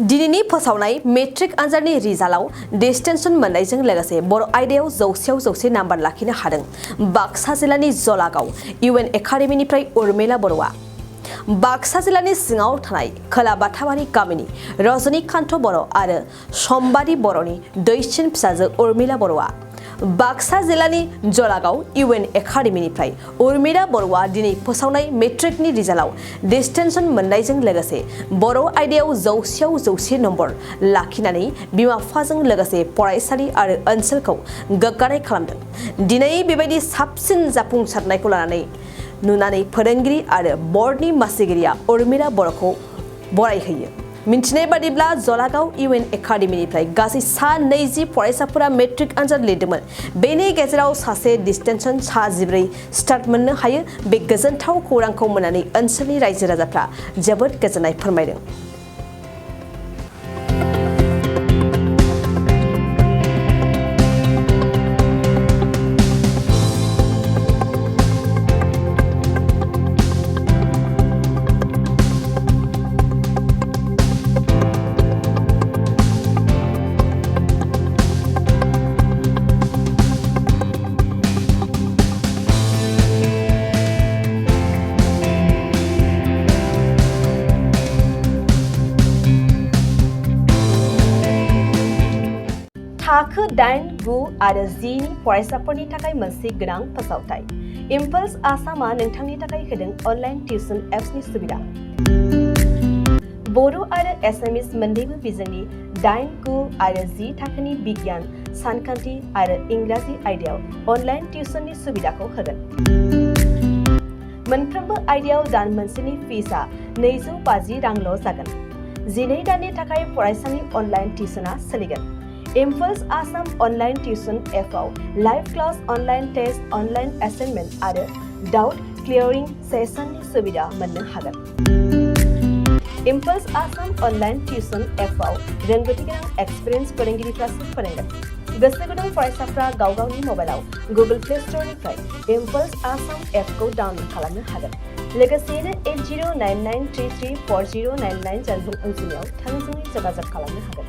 दिनैनि फोसावनाय मेट्रिक आनजादनि रिजाल्टआव डिस्टिंशन मोननायजों लोगोसे बर' आयदायाव 100% नाम्बार लाखिनो हादों बाक्सा जिल्लानि जलागाव इउएन एकाडेमीनिफ्राय उर्मिला बर'आ। बाक्सा जिल्लानि सिङाव थानाय खोला बाथाबारि गामिनि रजनीकान्त बर' आरो सम्बारी बर'नि दैसिन फिसाजो उर्मिला बर'आ। बाक्सा जिल्लानि जलागाव इउएन एकाडेमीनिफ्राय उर्मिला बर'आ दिनै फोसावनाय मेट्रिकनि रिजाल्टआव डिस्टिंशन मोननायजों लोगोसे बर' आयदायाव 100% नम्बर लाखिनानै बिमा-बिफाजों लोगोसे फरायसालि आरो ओनसोलखौ गोग्गानाय खालामदों। दिनै बेबायदि साबसिन जाफुंसारनायखौ नुनानै फोरोंगिरि आरो बर्डनि मासिगिरिया उर्मिला बर'खौ बरायहोयो। मिन्थिनाय बादिब्ला जलागाव इउएन एकाडेमीनिफ्राय गासै 20 फरायसाफोरा मेट्रिक आनजाद लिरदोंमोन। बेनि गेजेराव सासे डिस्टिंशन 14 स्टार मोननो हायो। बे गोजोनथाव खौरांखौ मोननानै ओनसोलनि रायजो राजाफ्रा जोबोद गोजोननाय फोरमायदों। थाखो 8, 9 आरो 10 नि फरायसाफोरनि थाखाय मोनसे गोनां फोसावथाय। इम्पल्स आसामआ नोंथांनि थाखाय होदों अनलाइन टिउसन एप्सनि सुबिदा। बर' आरो एसामिस मोन्नैबो बिजोंनि 8, 9 आरो 10 थाखोनि बिगियान, सानखान्थि आरो इंराजि आयदायाव अनलाइन टिउसननि सुबिदाखौ होगोन। मोनफ्रोमबो आयदायाव दान मोनसेनि फिसआ 250 रांल' जागोन। 12 दाननि थाखाय फरायसानि अनलाइन टिउसनआ सोलिगोन। इम्पल्स आसाम अनलाइन टिउसन एपआव live class, online test, online assignment आरो डाउट क्लियरिं सेसननि सुबिदा मोननो हागोन। इम्पल्स आसाम अनलाइन टिउसन एपआव रोंगौथि गोनां एक्सपिरियेन्स फोरोंगिरिफ्रासो फोरोंगोन। गोसो गुदुं फरायसाफ्रा गाव गावनि मबाइलाव गुगल प्ले स्ट'रनिफ्राय इम्पल्स आसाम एपखौ डाउनल'ड खालामनो हागोन। लोगोसेयैनो 8099334099 जानबुं अनजिमायाव थोंजोङै जगाजग खालामनो हागोन।